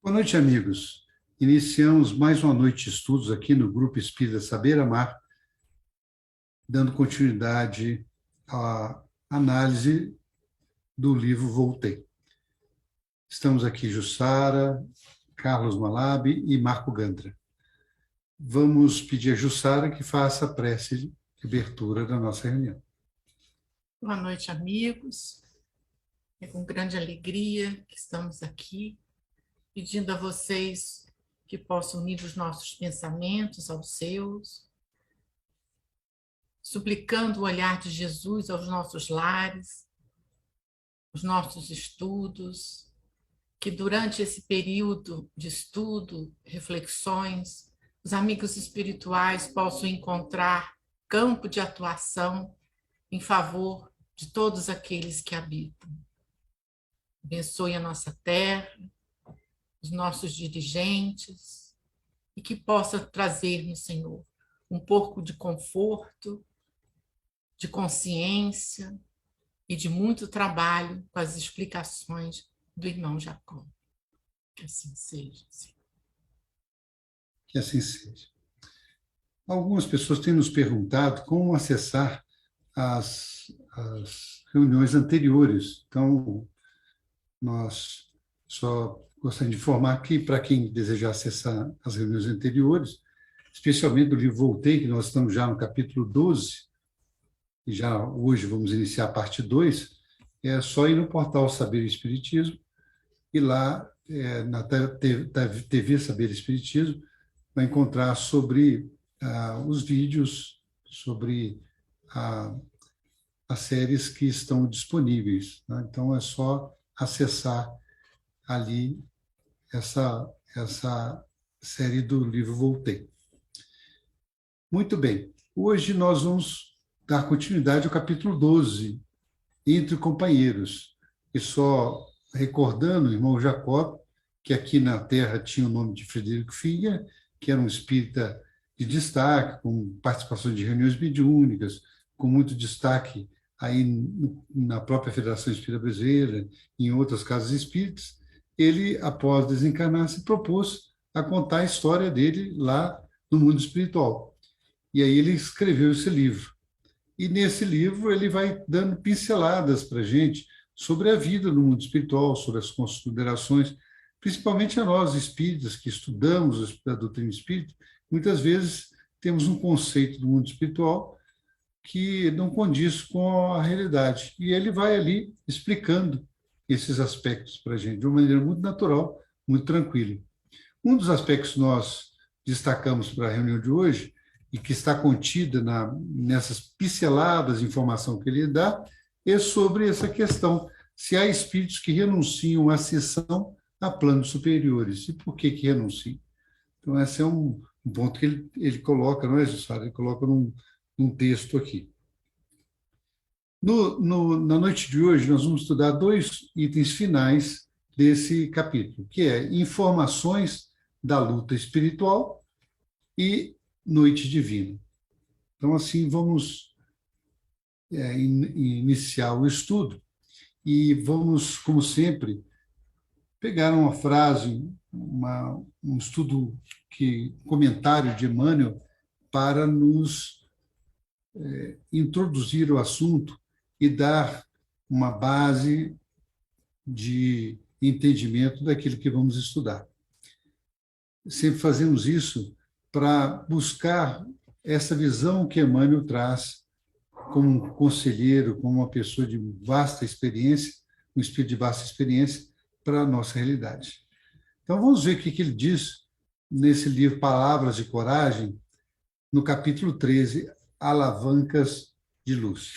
Boa noite, amigos. Iniciamos mais uma noite de estudos aqui no Grupo Espírita Saber Amar, dando continuidade à análise do livro Voltei. Estamos aqui Jussara, Carlos Malabi e Marco Gandra. Vamos pedir a Jussara que faça a prece de abertura da nossa reunião. Boa noite, amigos. É com grande alegria que estamos aqui, pedindo a vocês que possam unir os nossos pensamentos aos seus, suplicando o olhar de Jesus aos nossos lares, os nossos estudos, que durante esse período de estudo, reflexões, os amigos espirituais possam encontrar campo de atuação em favor de todos aqueles que habitam. Abençoe a nossa terra, os nossos dirigentes, e que possa trazer-nos, Senhor, um pouco de conforto, de consciência e de muito trabalho com as explicações do irmão Jacó. Que assim seja, Senhor. Que assim seja. Algumas pessoas têm nos perguntado como acessar as reuniões anteriores. Então, nós só gostaríamos de informar que, para quem desejar acessar as reuniões anteriores, especialmente do livro Voltei, que nós estamos já no capítulo 12, e já hoje vamos iniciar a parte 2, é só ir no portal Saber Espiritismo, e lá, na TV Saber Espiritismo, vai encontrar sobre os vídeos, sobre as séries que estão disponíveis, né? Então, é só acessar ali essa série do livro Voltei. Muito bem. Hoje nós vamos dar continuidade ao capítulo 12, Entre Companheiros. E só recordando, o irmão Jacó, que aqui na Terra tinha o nome de Frederico Filha, que era um espírita de destaque, com participação de reuniões mediúnicas, com muito destaque aí na própria Federação Espírita Brasileira, em outras casas espíritas. Ele, após desencarnar, se propôs a contar a história dele lá no mundo espiritual. E aí ele escreveu esse livro. E nesse livro ele vai dando pinceladas para a gente sobre a vida no mundo espiritual, sobre as considerações, principalmente a nós espíritas que estudamos a doutrina espírita, muitas vezes temos um conceito do mundo espiritual que não condiz com a realidade. E ele vai ali explicando esses aspectos para a gente, de uma maneira muito natural, muito tranquila. Um dos aspectos que nós destacamos para a reunião de hoje, e que está contida nessas pinceladas de informação que ele dá, é sobre essa questão, se há espíritos que renunciam à ascensão a planos superiores. E por que renunciam? Então, esse é um ponto que ele coloca, não é, Jussara? Ele coloca num texto aqui. Na noite de hoje, nós vamos estudar 2 itens finais desse capítulo, que é informações da luta espiritual e noite divina. Então, assim, vamos iniciar o estudo e vamos, como sempre, pegar uma frase, um estudo, comentário de Emmanuel para nos introduzir o assunto e dar uma base de entendimento daquilo que vamos estudar. Sempre fazemos isso para buscar essa visão que Emmanuel traz como um conselheiro, como uma pessoa de vasta experiência, um espírito de vasta experiência para a nossa realidade. Então, vamos ver o que ele diz nesse livro Palavras de Coragem, no capítulo 13, Alavancas de Luz.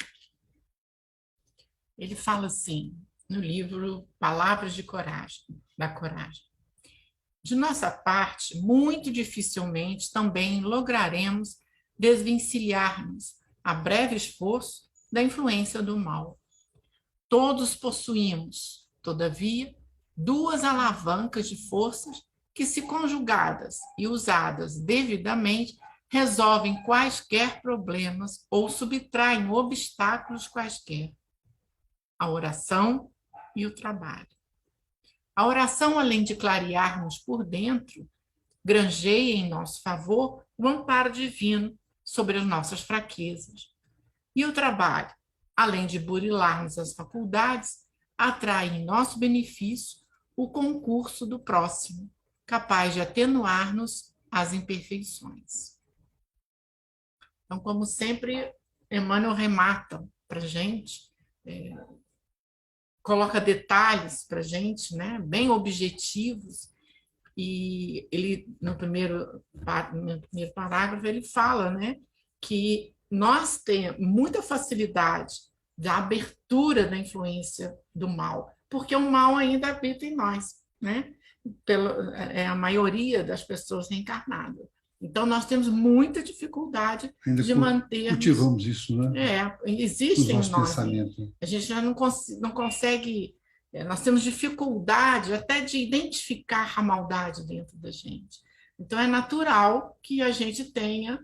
Ele fala assim, no livro Palavras de Coragem, da Coragem. De nossa parte, muito dificilmente também lograremos desvencilhar-nos, a breve esforço, da influência do mal. Todos possuímos, todavia, 2 alavancas de forças que, se conjugadas e usadas devidamente, resolvem quaisquer problemas ou subtraem obstáculos quaisquer: a oração e o trabalho. A oração, além de clarear-nos por dentro, granjeia em nosso favor o amparo divino sobre as nossas fraquezas. E o trabalho, além de burilar-nos as faculdades, atrai em nosso benefício o concurso do próximo, capaz de atenuar-nos as imperfeições. Então, como sempre, Emmanuel remata para a gente, coloca detalhes para a gente, né, bem objetivos, e ele, no primeiro parágrafo, ele fala, né, que nós temos muita facilidade da abertura da influência do mal, porque o mal ainda habita em nós, né? É a maioria das pessoas reencarnadas. Então, nós temos muita dificuldade ainda de manter. Cultivamos isso, né? Existem nos em nós. pensamentos. A gente já não consegue. Nós temos dificuldade até de identificar a maldade dentro da gente. Então, é natural que a gente tenha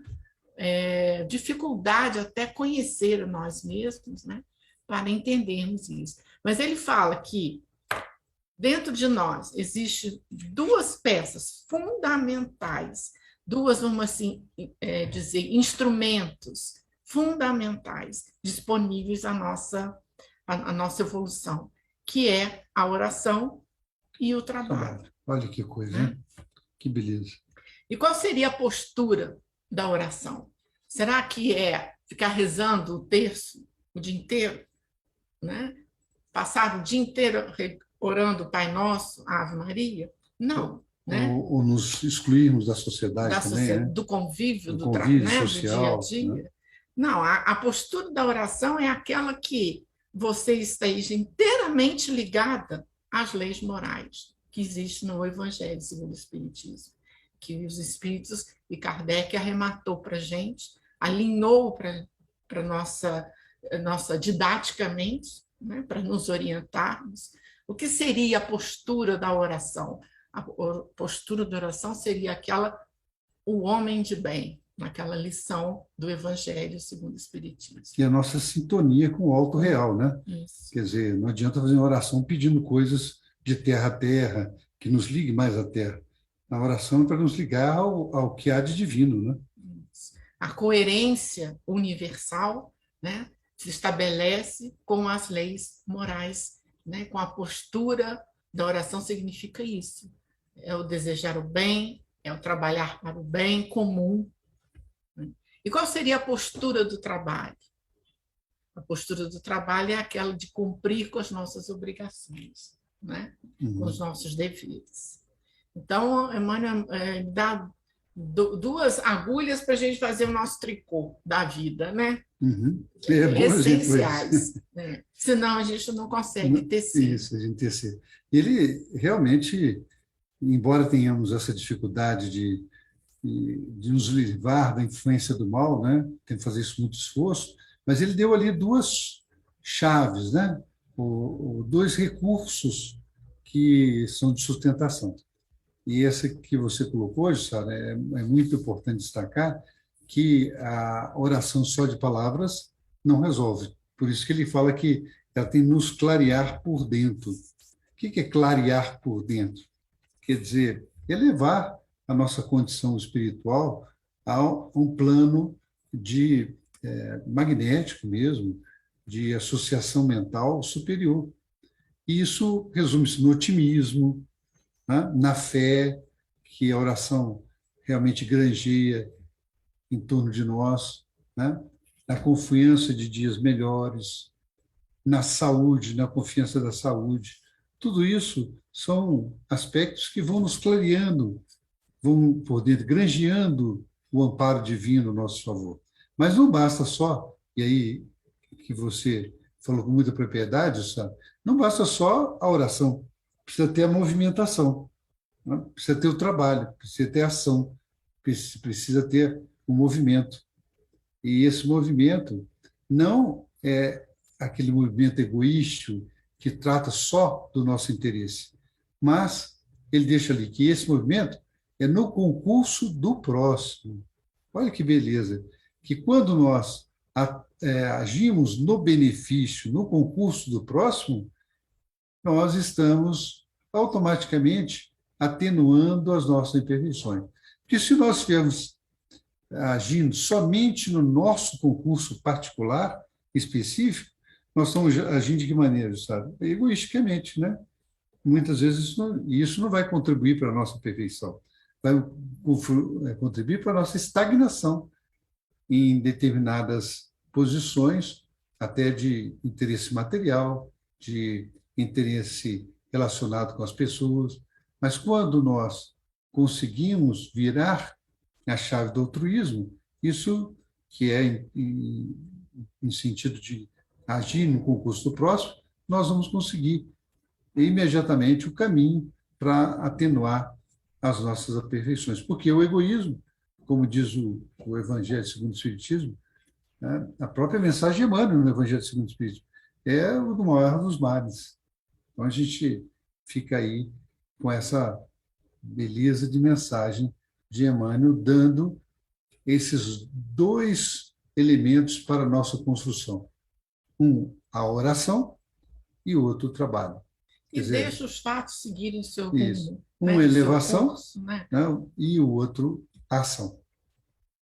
dificuldade até conhecer nós mesmos, né, para entendermos isso. Mas ele fala que dentro de nós existem duas peças fundamentais, duas, vamos assim dizer, instrumentos fundamentais disponíveis à nossa evolução, que é a oração e o trabalho. Olha que coisa, né? Que beleza. E qual seria a postura da oração? Será que é ficar rezando o terço o dia inteiro? Né? Passar o dia inteiro orando o Pai Nosso, a Ave Maria? Não. Né? Ou nos excluirmos da sociedade também, né? Do convívio, do convívio né? social, do dia a dia. Né? Não, a postura da oração é aquela que você esteja inteiramente ligada às leis morais que existem no Evangelho segundo o Espiritismo, que os Espíritos e Kardec arrematou para a gente, alinhou para nossa didaticamente, né, para nos orientarmos. O que seria a postura da oração? A postura da oração seria o homem de bem, naquela lição do Evangelho segundo o Espiritismo. E a nossa sintonia com o alto real, né? Isso. Quer dizer, não adianta fazer uma oração pedindo coisas de terra a terra, que nos ligue mais à terra. A oração é para nos ligar ao que há de divino, né? Isso. A coerência universal, né, se estabelece com as leis morais, né? Com a postura da oração significa isso. É o desejar o bem, é o trabalhar para o bem comum. E qual seria a postura do trabalho? A postura do trabalho é aquela de cumprir com as nossas obrigações, né? Com os nossos deveres. Então, Emmanuel dá duas agulhas para a gente fazer o nosso tricô da vida, né? Essenciais. Né? Senão a gente não consegue tecer. Isso, a gente tecer. Ele realmente, embora tenhamos essa dificuldade de nos livrar da influência do mal, né? Tem que fazer isso com muito esforço, mas ele deu ali duas chaves, né? Dois recursos que são de sustentação. E essa que você colocou hoje, Sara, é muito importante destacar que a oração só de palavras não resolve. Por isso que ele fala que ela tem que nos clarear por dentro. O que é clarear por dentro? Quer dizer, elevar a nossa condição espiritual a um plano de magnético mesmo, de associação mental superior. E isso resume-se no otimismo, né? Na fé, que a oração realmente granjeia em torno de nós, né? Na confiança de dias melhores, na saúde, na confiança da saúde. Tudo isso são aspectos que vão nos clareando, vão por dentro, granjeando o amparo divino a nosso favor. Mas não basta só, e aí que você falou com muita propriedade, sabe? Não basta só a oração, precisa ter a movimentação, né? Precisa ter o trabalho, precisa ter a ação, precisa ter o movimento. E esse movimento não é aquele movimento egoísta que trata só do nosso interesse, mas ele deixa ali que esse movimento é no concurso do próximo. Olha que beleza, que quando nós agimos no benefício, no concurso do próximo, nós estamos automaticamente atenuando as nossas imperfeições. Porque se nós estivermos agindo somente no nosso concurso particular, específico, nós estamos agindo de que maneira, sabe? Egoisticamente, né? Muitas vezes isso não vai contribuir para a nossa perfeição, vai contribuir para a nossa estagnação em determinadas posições, até de interesse material, de interesse relacionado com as pessoas. Mas quando nós conseguimos virar a chave do altruísmo, isso que é em sentido de agir no concurso do próximo, nós vamos conseguir imediatamente o caminho para atenuar as nossas imperfeições. Porque o egoísmo, como diz o Evangelho segundo o Espiritismo, né, a própria mensagem de Emmanuel no Evangelho segundo o Espiritismo, é o maior dos males. Então, a gente fica aí com essa beleza de mensagem de Emmanuel, dando esses dois elementos para a nossa construção. Um, a oração, e outro, o trabalho. E deixa os fatos seguirem o seu isso. rumo. Um, né? elevação, curso, né? Né? E o outro, ação.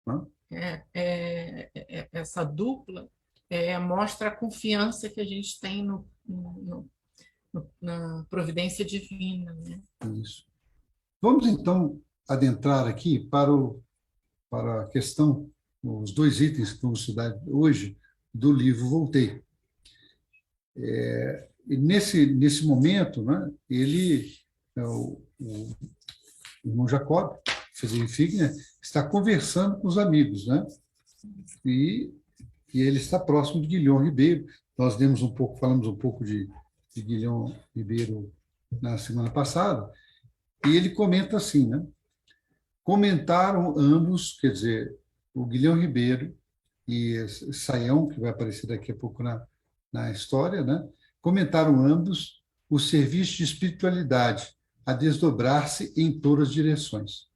Né? Essa dupla mostra a confiança que a gente tem na providência divina. Né? Isso. Vamos, então, adentrar aqui para a questão, os dois itens que vamos estudar hoje, do livro Voltei. E nesse momento, né, o irmão Jacob, Friedrich Figner, está conversando com os amigos, né? E ele está próximo de Guilhom Ribeiro. Nós falamos um pouco de Guilhom Ribeiro na semana passada, e ele comenta assim, né? Comentaram ambos, quer dizer, o Guilhom Ribeiro e Saião, que vai aparecer daqui a pouco na história, né? Comentaram ambos o serviço de espiritualidade a desdobrar-se em todas as direções.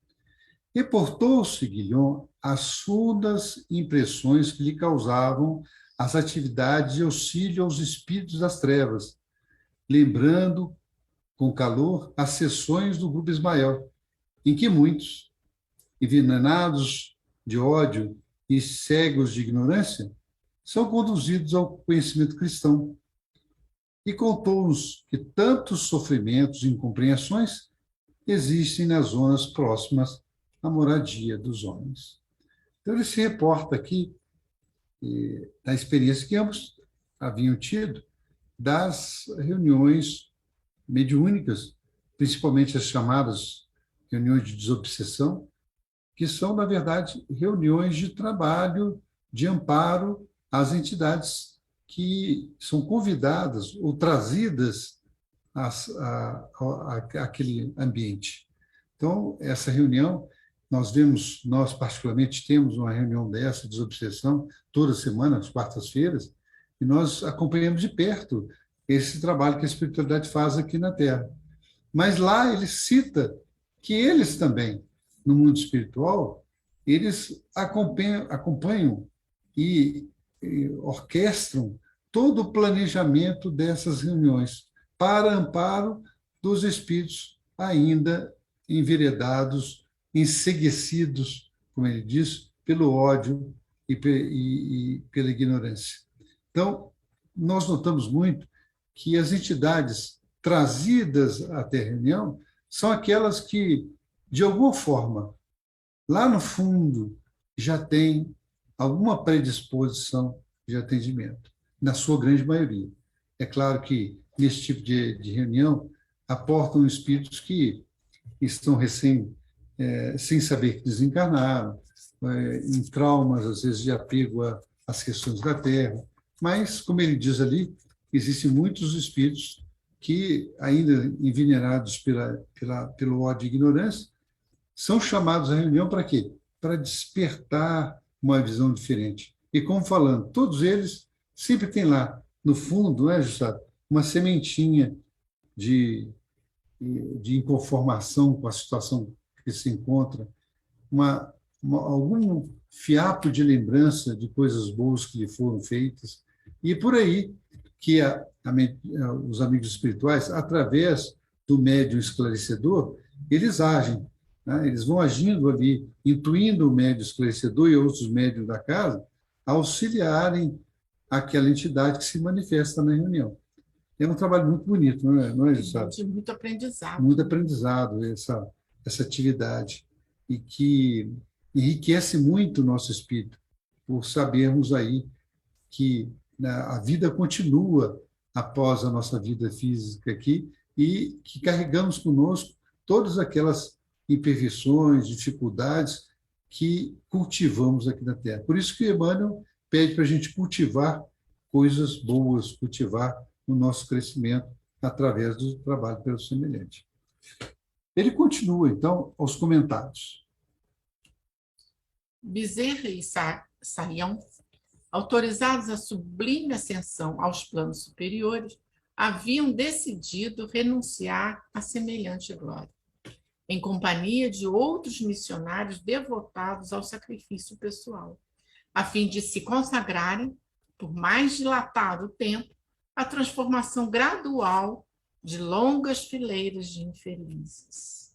Reportou-se Guilhom as fundas impressões que lhe causavam as atividades de auxílio aos espíritos das trevas, lembrando com calor as sessões do grupo Ismael, em que muitos, envenenados de ódio e cegos de ignorância, são conduzidos ao conhecimento cristão. E contou-nos que tantos sofrimentos e incompreensões existem nas zonas próximas à moradia dos homens. Então, ele se reporta aqui da experiência que ambos haviam tido das reuniões mediúnicas, principalmente as chamadas reuniões de desobsessão, que são, na verdade, reuniões de trabalho, de amparo às entidades que são convidadas ou trazidas àquele ambiente. Então, essa reunião, nós particularmente temos uma reunião dessa, de desobsessão, toda semana, às quartas-feiras, e nós acompanhamos de perto esse trabalho que a espiritualidade faz aqui na Terra. Mas lá ele cita que eles também, no mundo espiritual, eles acompanham e orquestram todo o planejamento dessas reuniões para amparo dos espíritos ainda enveredados, enceguecidos, como ele diz, pelo ódio e pela ignorância. Então, nós notamos muito que as entidades trazidas até a reunião são aquelas que, de alguma forma, lá no fundo, já têm alguma predisposição de atendimento, na sua grande maioria. É claro que, nesse tipo de reunião, aportam espíritos que estão sem saber que desencarnaram, em traumas, às vezes, de apego às questões da Terra. Mas, como ele diz ali, existem muitos espíritos que, ainda envenenados pelo ódio e ignorância, são chamados à reunião para quê? Para despertar uma visão diferente. E, como falando, todos eles sempre têm lá, no fundo, não é, Gustavo, uma sementinha de inconformação com a situação que se encontra, algum fiapo de lembrança de coisas boas que lhe foram feitas, e por aí que os amigos espirituais, através do médium esclarecedor, eles agem, né? Eles vão agindo ali, intuindo o médium esclarecedor e outros médiums da casa a auxiliarem aquela entidade que se manifesta na reunião. É um trabalho muito bonito, não é, Jussara? De muito aprendizado. Muito aprendizado essa atividade, e que enriquece muito o nosso espírito, por sabermos aí que, né, a vida continua após a nossa vida física aqui, e que carregamos conosco todas aquelas imperfeições, dificuldades que cultivamos aqui na Terra. Por isso que Emmanuel pede para a gente cultivar coisas boas, cultivar o nosso crescimento através do trabalho pelo semelhante. Ele continua, então, aos comentários. Bezerra e Saião, autorizados à sublime ascensão aos planos superiores, haviam decidido renunciar a semelhante glória, em companhia de outros missionários devotados ao sacrifício pessoal, a fim de se consagrarem, por mais dilatado tempo, à transformação gradual de longas fileiras de infelizes.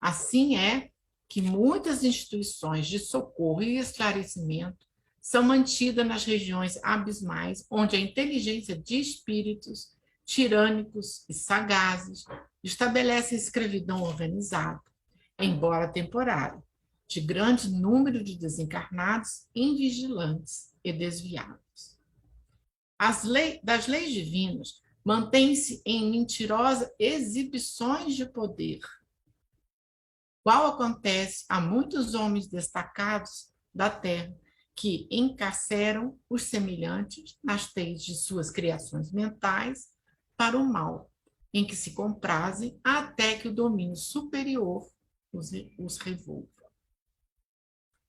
Assim é que muitas instituições de socorro e esclarecimento são mantidas nas regiões abismais, onde a inteligência de espíritos tirânicos e sagazes estabelece escravidão organizada, embora temporária, de grande número de desencarnados, invigilantes e desviados. Das leis divinas mantém-se em mentirosa exibições de poder, qual acontece a muitos homens destacados da terra que encarceram os semelhantes nas teias de suas criações mentais para o mal, em que se comprazem até que o domínio superior os revolva.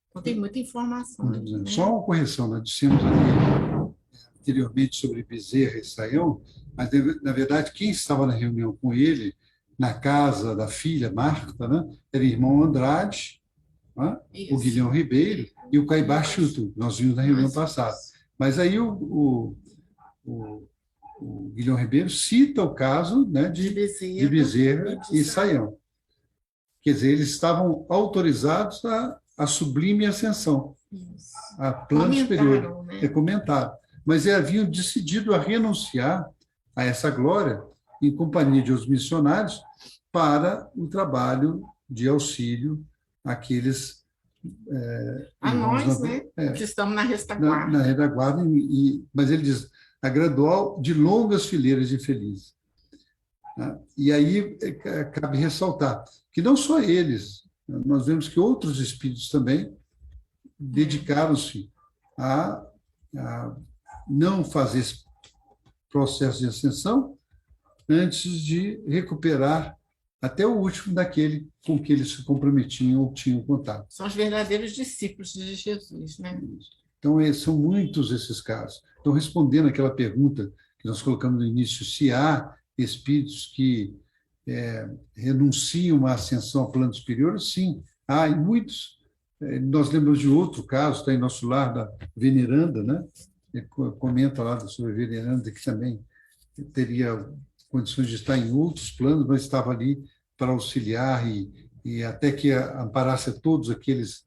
Então, tem muita informação. Né? Só uma correção, nós dissemos ali anteriormente sobre Bezerra e Saião, mas, na verdade, quem estava na reunião com ele, na casa da filha Marta, né, era o irmão Andrade, né, o Guilhom Ribeiro e o Caibá Chuto, nós vimos na reunião passada. Mas aí o Guilhom Ribeiro cita o caso, né, de Bezerra e Saião. Quer dizer, eles estavam autorizados a sublime ascensão, a plano superior. Né? É comentado. Mas eles haviam decidido a renunciar a essa glória em companhia de outros missionários para o trabalho de auxílio àqueles a nós, né, que estamos na retaguarda. Na retaguarda, mas ele diz, a gradual de longas fileiras de infelizes. E aí cabe ressaltar que não só eles, nós vemos que outros espíritos também dedicaram-se a não fazer esse processo de ascensão antes de recuperar até o último daquele com que eles se comprometiam ou tinham contato. São os verdadeiros discípulos de Jesus, né? Então, são muitos esses casos. Então, respondendo àquela pergunta que nós colocamos no início, se há espíritos que renunciam à ascensão a plano superior, sim, há, e muitos. Nós lembramos de outro caso, está em nosso lar, da Veneranda, né? Comenta lá sobre a Veneranda, que também teria condições de estar em outros planos, mas estava ali para auxiliar e até que amparasse a todos aqueles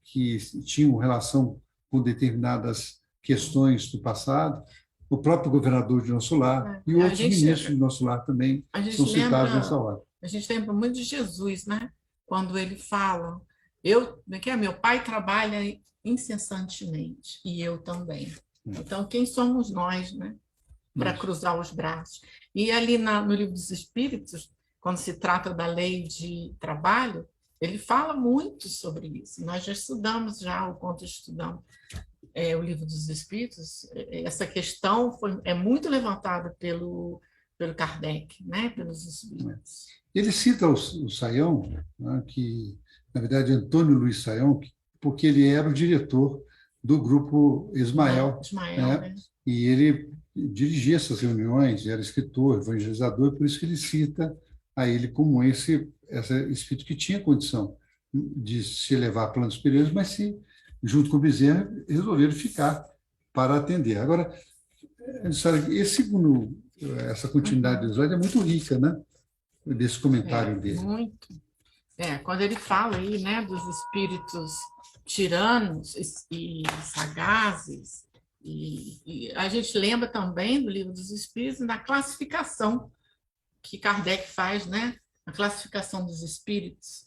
que tinham relação com determinadas questões do passado. O próprio governador de nosso lar e outros ministros de nosso lar também são citados nessa hora. A gente lembra muito de Jesus, né? Quando ele fala, meu pai trabalha incessantemente e eu também. Então, quem somos nós, né? Para cruzar os braços. E ali no Livro dos Espíritos, quando se trata da lei de trabalho, ele fala muito sobre isso. Nós já estudamos, o quanto estudamos o Livro dos Espíritos, essa questão é muito levantada pelo Kardec, né? Pelos Espíritos. Ele cita o Saião, né, que, na verdade, Antônio Luiz Saião, porque ele era o diretor do grupo Ismael, né? E ele dirigia essas reuniões, era escritor, evangelizador, por isso que ele cita a ele como esse espírito que tinha condição de se elevar a planos superiores, mas se, junto com o Bezerra, resolveram ficar para atender. Agora, esse segundo essa continuidade do slide é muito rica, né? Desse comentário dele. Muito. Quando ele fala aí, né, dos espíritos tiranos e sagazes, e a gente lembra também do Livro dos Espíritos da classificação que Kardec faz, né? A classificação dos espíritos.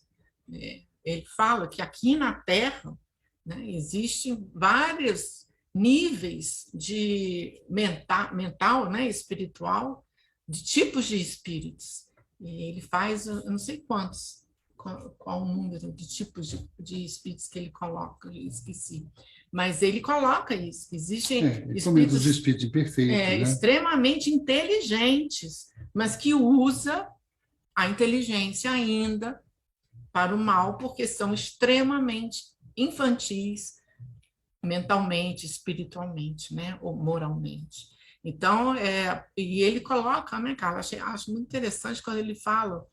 Ele fala que aqui na Terra, né, existem vários níveis de mental, né, espiritual, de tipos de espíritos. E ele faz, eu não sei qual o número de tipos de espíritos que ele coloca, eu esqueci. Mas ele coloca isso. Existem espíritos, os espíritos imperfeitos, né? Extremamente inteligentes, mas que usa a inteligência ainda para o mal, porque são extremamente infantis, mentalmente, espiritualmente, né? Ou moralmente. Então, e ele coloca, né, cara, acho muito interessante quando ele fala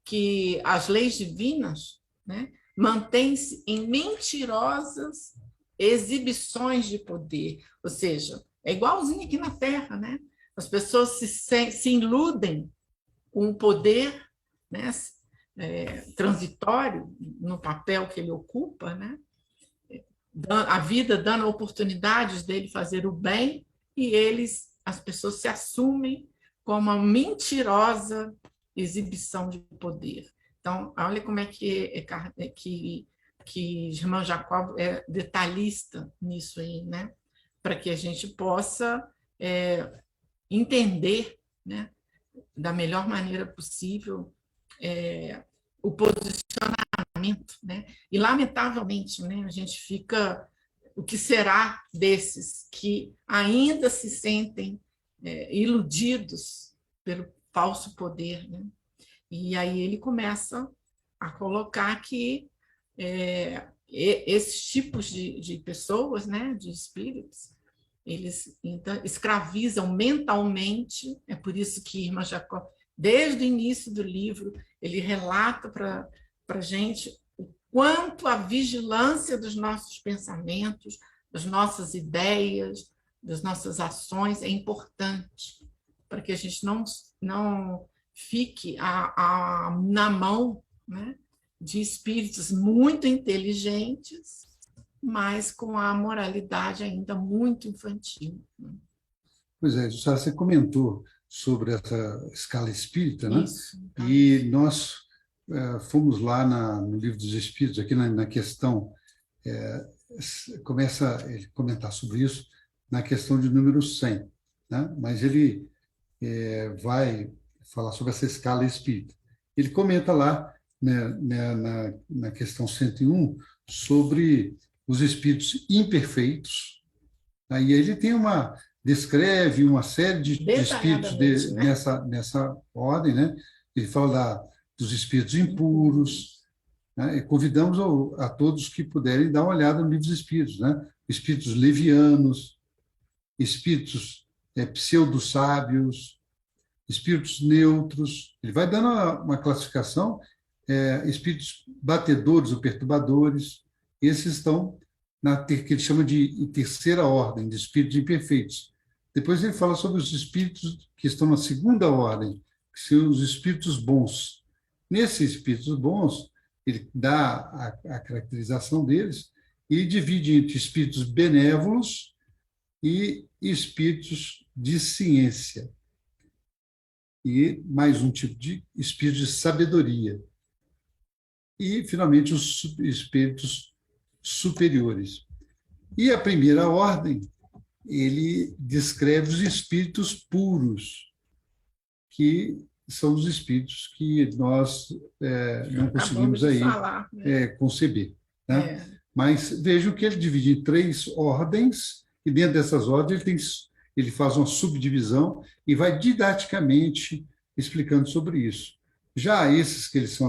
que as leis divinas, né, mantêm-se em mentirosas exibições de poder, ou seja, é igualzinho aqui na Terra, né? As pessoas se iludem com o poder, né, transitório no papel que ele ocupa, né? A vida dando oportunidades dele fazer o bem e as pessoas se assumem como uma mentirosa exibição de poder. Então, olha como é que Irmã Jacó é detalhista nisso aí, né? Para que a gente possa entender, né, da melhor maneira possível o posicionamento, né? E, lamentavelmente, né, a gente fica... O que será desses que ainda se sentem iludidos pelo falso poder, né? E aí ele começa a colocar que esses tipos de pessoas, né, de espíritos, eles então, escravizam mentalmente. É por isso que Irmã Jacó, desde o início do livro, ele relata para a gente o quanto a vigilância dos nossos pensamentos, das nossas ideias, das nossas ações é importante para que a gente não fique na mão, né, de espíritos muito inteligentes, mas com a moralidade ainda muito infantil. Pois é, você comentou sobre essa escala espírita, né? Isso. E nós fomos lá no Livro dos Espíritos, aqui na questão, começa a ele comentar sobre isso na questão de número 100, né? Mas ele vai falar sobre essa escala espírita. Ele comenta lá, né, na questão 101, sobre os espíritos imperfeitos. Aí ele descreve uma série de espíritos Né? nessa ordem, né? Ele fala dos espíritos impuros, né? E convidamos a todos que puderem dar uma olhada no livro dos espíritos, né? Espíritos levianos, espíritos pseudo-sábios, espíritos neutros. Ele vai dando uma classificação, espíritos batedores ou perturbadores. Esses estão que ele chama de terceira ordem, de espíritos imperfeitos. Depois ele fala sobre os espíritos que estão na segunda ordem, que são os espíritos bons. Nesses espíritos bons, ele dá a caracterização deles e divide entre espíritos benévolos e espíritos de ciência. E mais um tipo de espírito de sabedoria. E, finalmente, os espíritos superiores. E a primeira ordem, ele descreve os espíritos puros, que são os espíritos que nós não conseguimos aí falar, né? Conceber. Né? Mas vejam que ele divide em 3 ordens, e dentro dessas ordens ele faz uma subdivisão e vai didaticamente explicando sobre isso. Já esses que eles são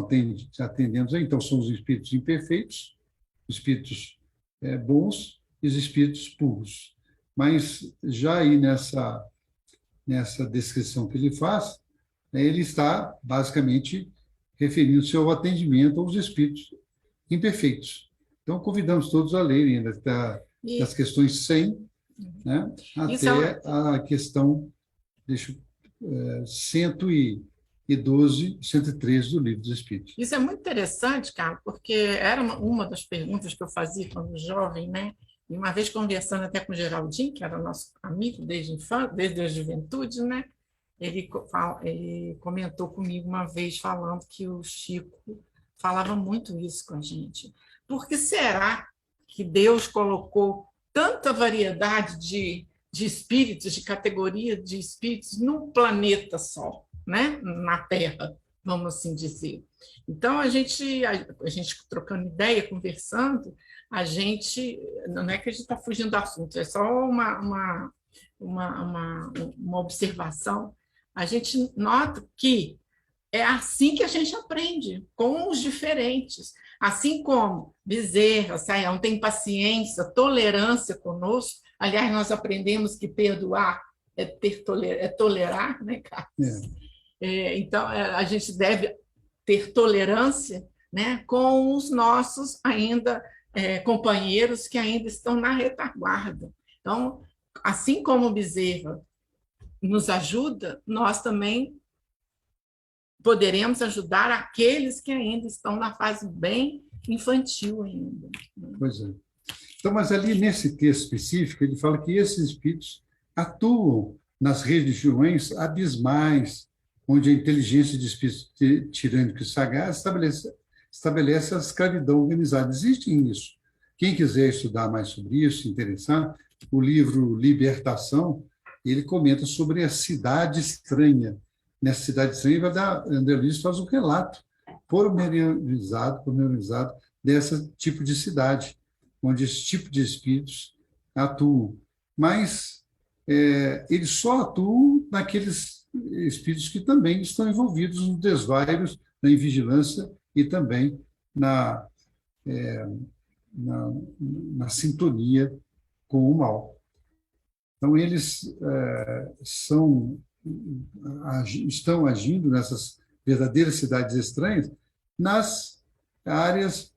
atendendo, então, são os espíritos imperfeitos, espíritos bons e os espíritos puros. Mas já aí nessa descrição que ele faz, ele está basicamente referindo-se ao atendimento aos espíritos imperfeitos. Então, convidamos todos a lerem das questões 100, né, até a questão, deixa eu 112, 113 do Livro dos Espíritos. Isso é muito interessante, Carlos, porque era uma das perguntas que eu fazia quando jovem, né? E uma vez conversando até com o Geraldinho, que era nosso amigo desde a infância, desde a juventude, né? Ele comentou comigo uma vez falando que o Chico falava muito isso com a gente. Por que será que Deus colocou tanta variedade de espíritos, de categoria de espíritos num planeta só, né? Na Terra, vamos assim dizer. Então, a gente trocando ideia, conversando, a gente, não é que a gente está fugindo do assunto, é só uma observação. A gente nota que é assim que a gente aprende, com os diferentes. Assim como Bezerra, Sayão tem paciência, tolerância conosco. Aliás, nós aprendemos que perdoar é tolerar, né, Carlos? Então, a gente deve ter tolerância, né, com os nossos ainda companheiros que ainda estão na retaguarda. Então, assim como o Bezerra nos ajuda, nós também poderemos ajudar aqueles que ainda estão na fase bem infantil ainda. Pois é. Então, mas ali nesse texto específico, ele fala que esses espíritos atuam nas regiões abismais, onde a inteligência de espíritos tirânicos e sagazes estabelece a escravidão organizada. Existe isso. Quem quiser estudar mais sobre isso, se interessar, o livro Libertação, ele comenta sobre a cidade estranha. Nessa cidade estranha, André Luiz faz um relato pormenorizado desse tipo de cidade, onde esse tipo de espíritos atuam. Mas eles só atuam naqueles espíritos que também estão envolvidos nos desvairos, na invigilância e também na sintonia com o mal. Então, eles estão agindo nessas verdadeiras cidades estranhas nas áreas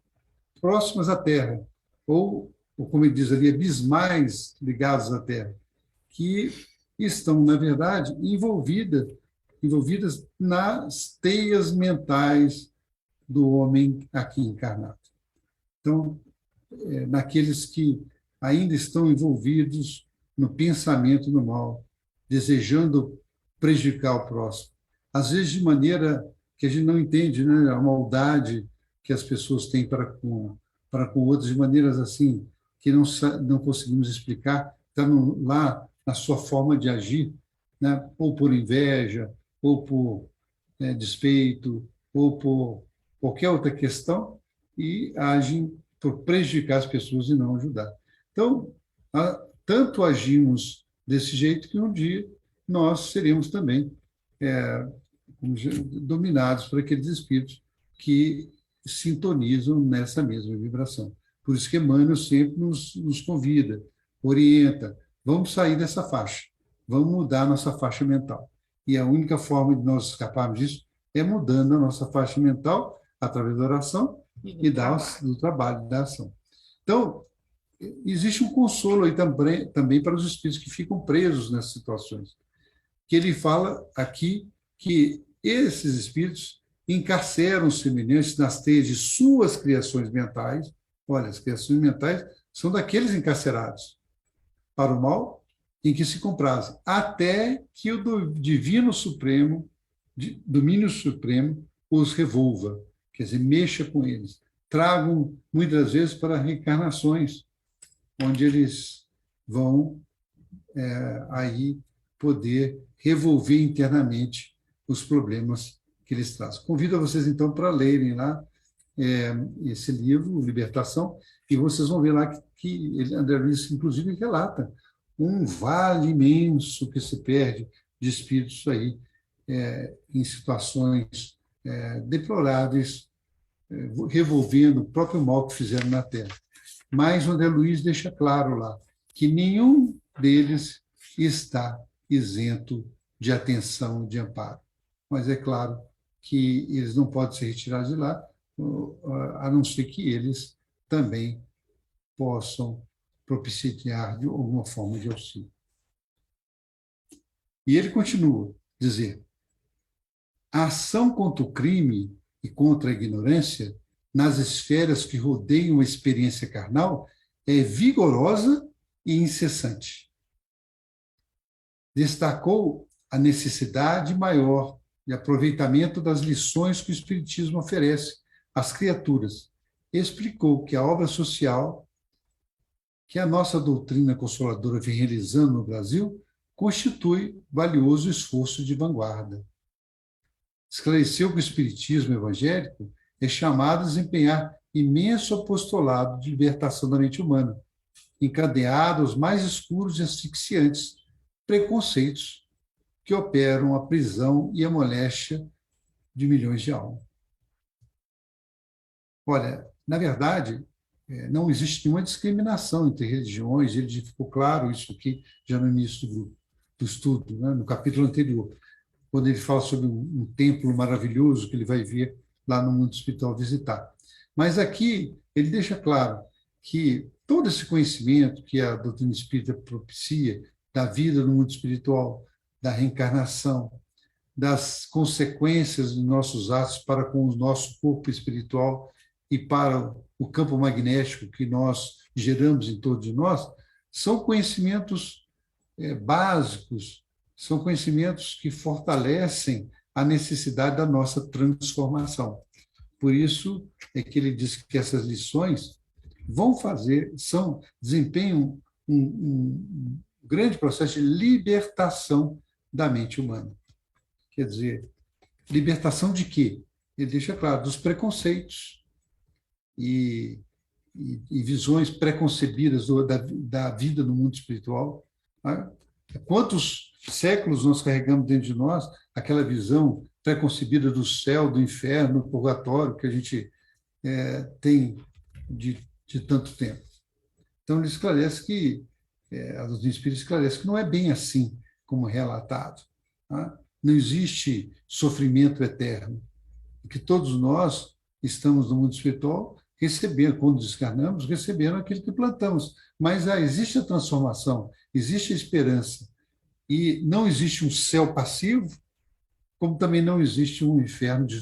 próximas à Terra, ou como ele diz ali, abismais ligados à Terra, que estão, na verdade, envolvidas nas teias mentais do homem aqui encarnado. Então, naqueles que ainda estão envolvidos no pensamento do mal, desejando prejudicar o próximo. Às vezes, de maneira que a gente não entende, né? A maldade que as pessoas têm para com outros, de maneiras assim, que não conseguimos explicar, está lá na sua forma de agir, né? Ou por inveja, ou por despeito, ou por qualquer outra questão, e agem por prejudicar as pessoas e não ajudar. Então, tanto agimos desse jeito que um dia nós seremos também dominados por aqueles espíritos que sintonizam nessa mesma vibração. Por isso que Emmanuel sempre nos convida, orienta, vamos sair dessa faixa, vamos mudar a nossa faixa mental. E a única forma de nós escaparmos disso é mudando a nossa faixa mental através da oração e do trabalho, da ação. Então, existe um consolo aí também para os espíritos que ficam presos nessas situações, que ele fala aqui que esses espíritos encarceram os semelhantes nas teias de suas criações mentais. Olha, as criações mentais são daqueles encarcerados para o mal em que se comprazem, até que o Divino Supremo, domínio supremo, os revolva, quer dizer, mexa com eles, tragam muitas vezes para reencarnações, onde eles vão aí poder revolver internamente os problemas que eles trazem. Convido a vocês, então, para lerem lá esse livro, Libertação, e vocês vão ver lá que André Luiz, inclusive, relata um vale imenso que se perde de espíritos aí em situações deploráveis, revolvendo o próprio mal que fizeram na Terra. Mas o André Luiz deixa claro lá que nenhum deles está isento de atenção, de amparo. Mas é claro que eles não podem ser retirados de lá, a não ser que eles também possam propiciar de alguma forma de auxílio. E ele continua. dizer, a ação contra o crime e contra a ignorância nas esferas que rodeiam a experiência carnal é vigorosa e incessante. Destacou a necessidade maior de aproveitamento das lições que o Espiritismo oferece às criaturas. Explicou que a obra social que a nossa doutrina consoladora vem realizando no Brasil constitui valioso esforço de vanguarda. Esclareceu que o Espiritismo evangélico é chamado a desempenhar imenso apostolado de libertação da mente humana, encadeado aos mais escuros e asfixiantes preconceitos que operam a prisão e a moléstia de milhões de almas. Olha, na verdade, não existe nenhuma discriminação entre religiões, ele ficou claro isso aqui já no início do estudo, né, no capítulo anterior, quando ele fala sobre um templo maravilhoso que ele vai ver lá no mundo espiritual visitar. Mas aqui ele deixa claro que todo esse conhecimento que a doutrina espírita propicia da vida no mundo espiritual, da reencarnação, das consequências de nossos atos para com o nosso corpo espiritual e para o campo magnético que nós geramos em torno de nós, são conhecimentos básicos, são conhecimentos que fortalecem a necessidade da nossa transformação. Por isso é que ele diz que essas lições desempenham um grande processo de libertação da mente humana. Quer dizer, libertação de quê? Ele deixa claro, dos preconceitos e visões preconcebidas da vida no mundo espiritual. Quantos séculos nós carregamos dentro de nós aquela visão preconcebida do céu, do inferno, do purgatório, que a gente tem de tanto tempo. Então, ele esclarece que, a doutrina espírita esclarece que não é bem assim como relatado. Tá? Não existe sofrimento eterno, que todos nós estamos no mundo espiritual recebendo, quando descarnamos, recebendo aquilo que plantamos. Mas existe a transformação, existe a esperança. E não existe um céu passivo, como também não existe um inferno de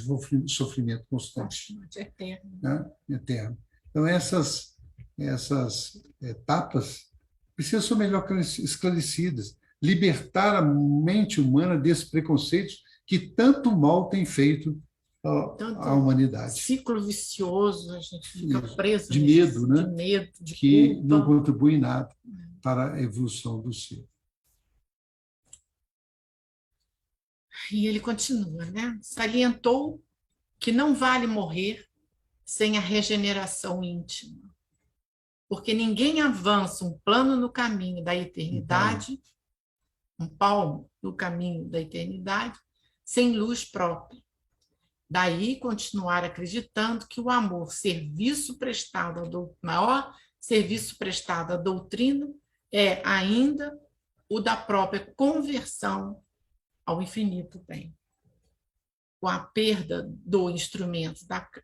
sofrimento constante. Eterno. Né? Eterno. Então, essas etapas precisam ser melhor esclarecidas, libertar a mente humana desses preconceitos que tanto mal tem feito à humanidade. Ciclo vicioso, a gente fica preso de medo, né? De medo, de que culpa. não contribui em nada para a evolução do ser. E ele continua, né? Salientou que não vale morrer sem a regeneração íntima, porque ninguém avança um plano no caminho da eternidade, um palmo no caminho da eternidade, sem luz própria. Daí continuar acreditando que o amor, maior serviço prestado à doutrina, é ainda o da própria conversão ao infinito bem. Com a perda do instrumento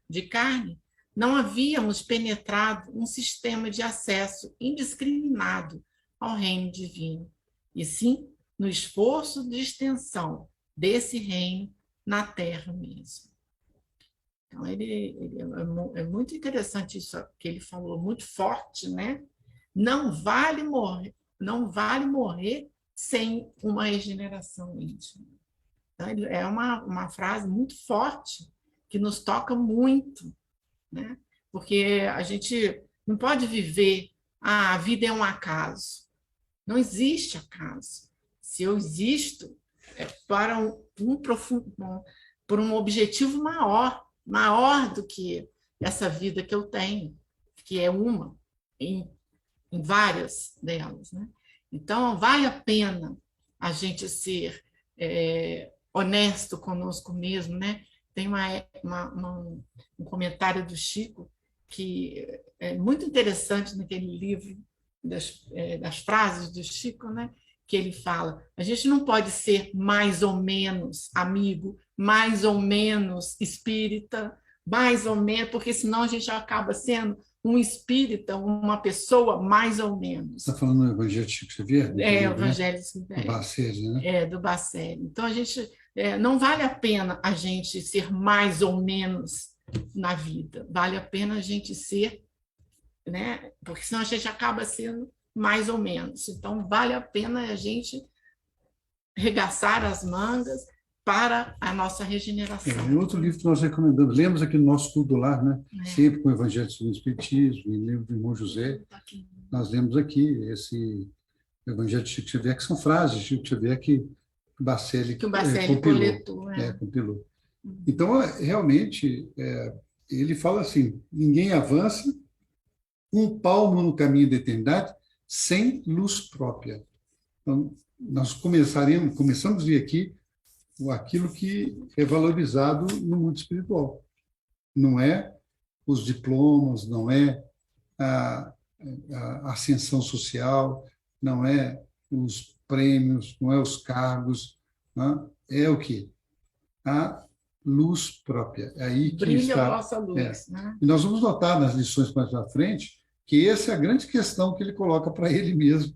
de carne, não havíamos penetrado um sistema de acesso indiscriminado ao reino divino, e sim no esforço de extensão desse reino na terra mesmo. Então, é muito interessante isso que ele falou, muito forte, né? Não vale morrer sem uma regeneração íntima. Então, é uma frase muito forte, que nos toca muito, né? Porque a gente não pode viver, a vida é um acaso. Não existe acaso. Se eu existo, é para por um objetivo maior do que essa vida que eu tenho, que é uma, em várias delas, né? Então, vale a pena a gente ser honesto conosco mesmo, né? Tem um comentário do Chico que é muito interessante naquele livro das frases do Chico, né? Que ele fala, a gente não pode ser mais ou menos amigo, mais ou menos espírita, mais ou menos, porque senão a gente acaba sendo um espírita, uma pessoa mais ou menos. Você está falando do Evangelho de Chico Xavier? O Né? Evangelho Do Bacelli, né? do Bacelli. Então, a gente não vale a pena a gente ser mais ou menos na vida. Vale a pena a gente ser, né? Porque senão a gente acaba sendo mais ou menos. Então, vale a pena a gente regaçar as mangas para a nossa regeneração. Em outro livro que nós recomendamos, lemos aqui no nosso Estudo do Lar, né? Sempre com o Evangelho segundo o Espiritismo, em livro do irmão José, nós lemos aqui esse Evangelho de Chico Xavier, que são frases de Chico Xavier que o Bacelli coletou. Compilou. Então, realmente, ele fala assim, ninguém avança um palmo no caminho da eternidade sem luz própria. Então, nós começamos a ver aqui aquilo que é valorizado no mundo espiritual. Não é os diplomas, não é a ascensão social, não é os prêmios, não é os cargos, né? É o quê? A luz própria. É aí que brilha está a vossa luz. Né? E nós vamos notar nas lições mais à frente que essa é a grande questão que ele coloca para ele mesmo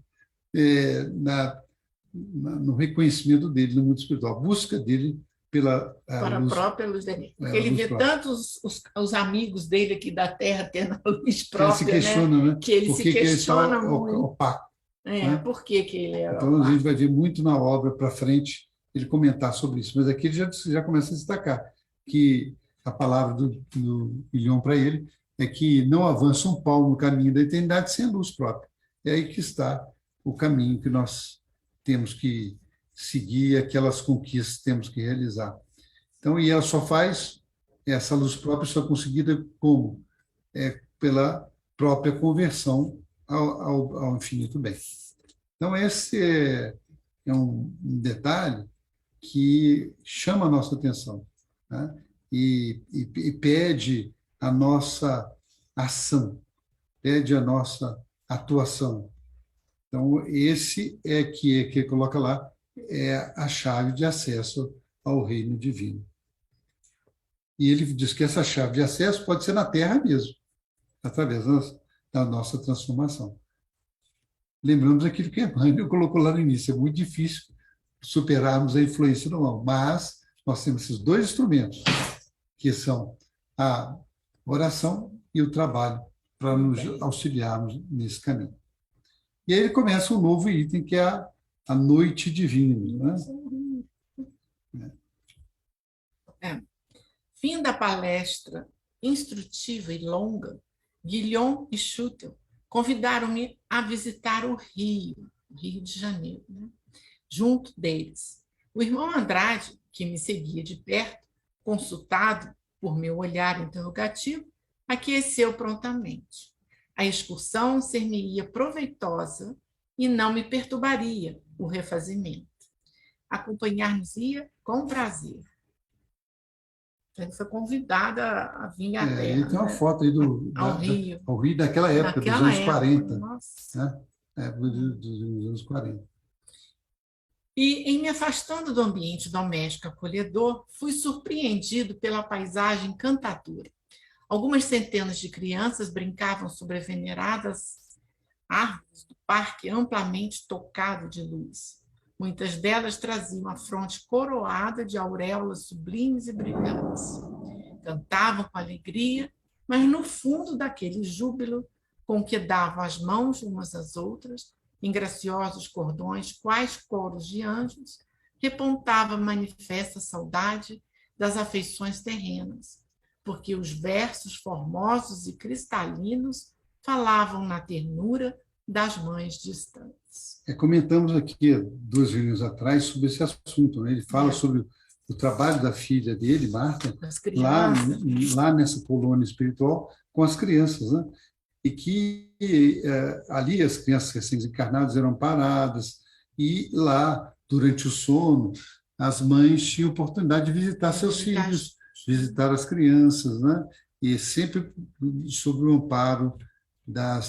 no reconhecimento dele no mundo espiritual, a busca dele para luz, a própria luz dele. Porque ele vê tantos os amigos dele aqui da Terra tendo a luz própria, que ele se questiona, né? Que ele se questiona ele muito. Opaco. Né? Por que ele era Então, opaco? a gente vai ver muito na obra para frente ele comentar sobre isso. Mas aqui ele já começa a destacar que a palavra do Guilhom para ele é que não avança um palmo no caminho da eternidade sem a luz própria. É aí que está o caminho que nós temos que seguir, aquelas conquistas que temos que realizar. Então, e ela só faz, essa luz própria só é conseguida como? Pela própria conversão ao infinito bem. Então, esse é um detalhe que chama a nossa atenção, né? e pede a nossa ação, pede a nossa atuação. Então, esse que coloca lá, é a chave de acesso ao reino divino. E ele diz que essa chave de acesso pode ser na Terra mesmo, através da nossa transformação. Lembramos aquilo que a Emmanuel colocou lá no início, é muito difícil superarmos a influência do mal, mas nós temos esses dois instrumentos, que são a oração e o trabalho, para nos auxiliarmos nesse caminho. E aí ele começa um novo item, que é a noite divina. Né? Fim da palestra instrutiva e longa, Guilhom e Schutel convidaram-me a visitar o Rio de Janeiro, né? Junto deles. O irmão Andrade, que me seguia de perto, consultado por meu olhar interrogativo, aqueceu prontamente. A excursão ser-me-ia proveitosa e não me perturbaria o refazimento. Acompanhar-nos-ia com prazer. Ele foi convidado a vir à Terra. Ele tem uma foto aí ao Rio daquela época, dos anos 40. Né? Dos anos 40. E, em me afastando do ambiente doméstico acolhedor, fui surpreendido pela paisagem encantadora. Algumas centenas de crianças brincavam sobre as veneradas árvores do parque amplamente tocado de luz. Muitas delas traziam a fronte coroada de auréolas sublimes e brilhantes. Cantavam com alegria, mas no fundo daquele júbilo com que davam as mãos umas às outras, em graciosos cordões, quais coros de anjos, repontava manifesta saudade das afeições terrenas, porque os versos formosos e cristalinos falavam na ternura das mães distantes. Comentamos aqui 2 reuniões atrás sobre esse assunto, né? Ele fala sobre o trabalho da filha dele, Marta, lá nessa colônia espiritual, com as crianças, né? E que ali as crianças recém-encarnadas eram paradas, e lá, durante o sono, as mães tinham oportunidade de visitar seus filhos, visitar as crianças, né? E sempre sob o amparo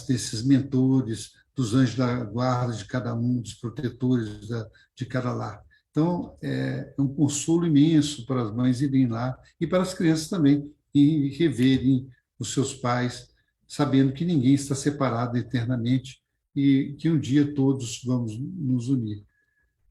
desses mentores, dos anjos da guarda de cada um, dos protetores de cada lar. Então, é um consolo imenso para as mães irem lá, e para as crianças também, e reverem os seus pais, sabendo que ninguém está separado eternamente e que um dia todos vamos nos unir.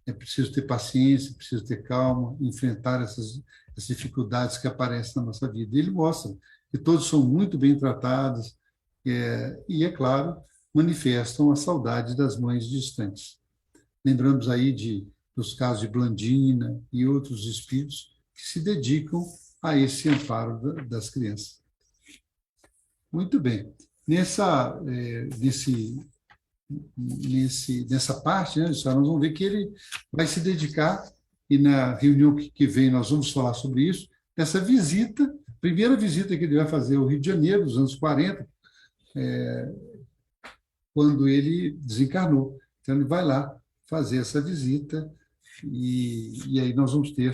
É preciso ter paciência, é preciso ter calma, enfrentar essas dificuldades que aparecem na nossa vida. Ele mostra que todos são muito bem tratados e, é claro, manifestam a saudade das mães distantes. Lembramos aí dos casos de Blandina e outros espíritos que se dedicam a esse amparo das crianças. Muito bem. Nessa parte, né, nós vamos ver que ele vai se dedicar, e na reunião que vem nós vamos falar sobre isso, nessa visita, primeira visita que ele vai fazer ao Rio de Janeiro, nos anos 40, quando ele desencarnou. Então, ele vai lá fazer essa visita, e aí nós vamos ter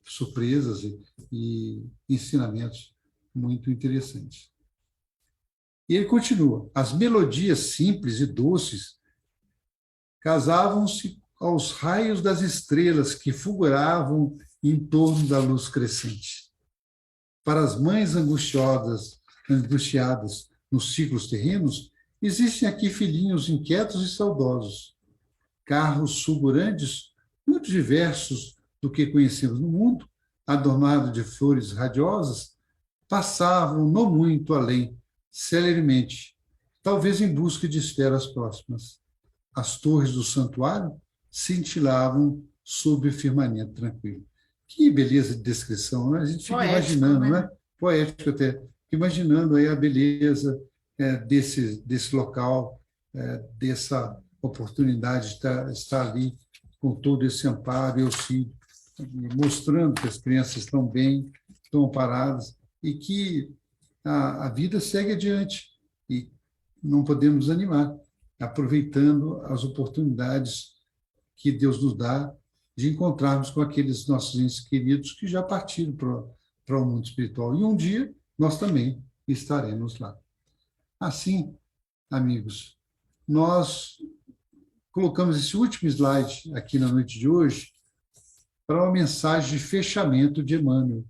surpresas e ensinamentos muito interessantes. E ele continua: as melodias simples e doces casavam-se aos raios das estrelas que fulguravam em torno da luz crescente. Para as mães angustiadas nos ciclos terrenos, existem aqui filhinhos inquietos e saudosos, carros fulgurantes, muito diversos do que conhecemos no mundo, adornados de flores radiosas, passavam não muito além, celeremente, talvez em busca de esferas próximas. As torres do santuário cintilavam sob o firmamento tranquilo. Que beleza de descrição, né? A gente fica poético, imaginando, né? Poético até, imaginando aí a beleza desse local, dessa oportunidade de estar ali com todo esse amparo e auxílio, mostrando que as crianças estão bem, estão amparadas e que a vida segue adiante e não podemos desanimar, aproveitando as oportunidades que Deus nos dá de encontrarmos com aqueles nossos entes queridos que já partiram para o mundo espiritual. E um dia nós também estaremos lá. Assim, amigos, nós colocamos esse último slide aqui na noite de hoje para uma mensagem de fechamento de Emmanuel.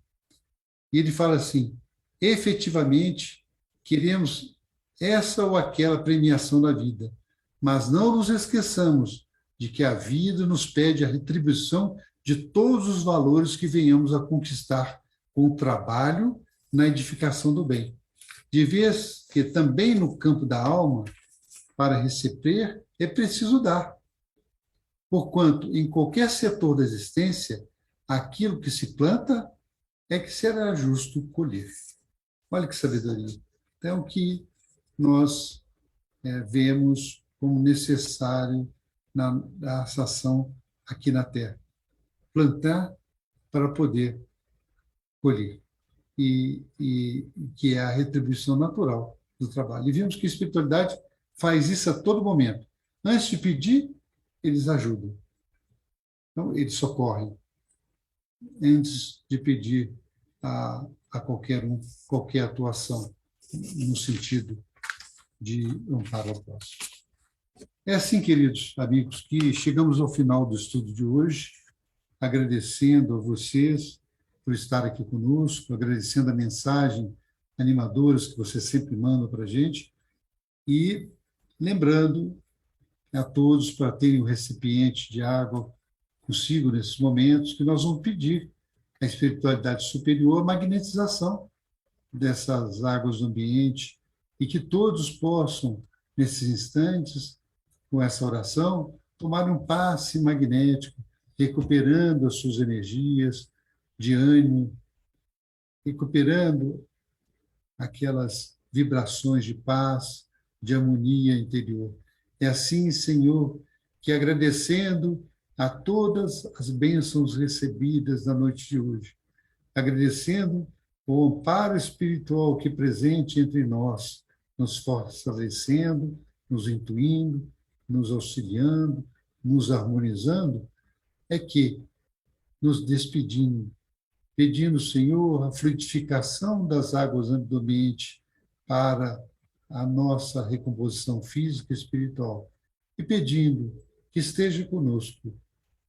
E ele fala assim: efetivamente, queremos essa ou aquela premiação da vida, mas não nos esqueçamos de que a vida nos pede a retribuição de todos os valores que venhamos a conquistar com o trabalho na edificação do bem. De vez que também no campo da alma, para receber, é preciso dar. Porquanto, em qualquer setor da existência, aquilo que se planta é que será justo colher. Olha que sabedoria. Então, que nós vemos como necessário na ação aqui na Terra. Plantar para poder colher. E que é a retribuição natural do trabalho. E vimos que a espiritualidade faz isso a todo momento. Antes de pedir, eles ajudam. Então, eles socorrem. Antes de pedir a qualquer um, qualquer atuação, no sentido de amparo ao próximo. É assim, queridos amigos, que chegamos ao final do estudo de hoje, agradecendo a vocês por estar aqui conosco, agradecendo a mensagem animadora que vocês sempre mandam para a gente, e lembrando a todos para terem um recipiente de água consigo nesses momentos, que nós vamos pedir à espiritualidade superior a magnetização dessas águas do ambiente e que todos possam, nesses instantes, com essa oração, tomar um passe magnético, recuperando as suas energias de ânimo, recuperando aquelas vibrações de paz, de harmonia interior. É assim, Senhor, que agradecendo a todas as bênçãos recebidas na noite de hoje, agradecendo o amparo espiritual que presente entre nós, nos fortalecendo, nos intuindo, nos auxiliando, nos harmonizando, é que, nos despedindo, pedindo, Senhor, a fluidificação das águas do ambiente para a nossa recomposição física e espiritual, e pedindo que esteja conosco,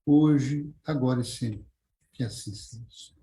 hoje, agora e sempre. Que assim seja.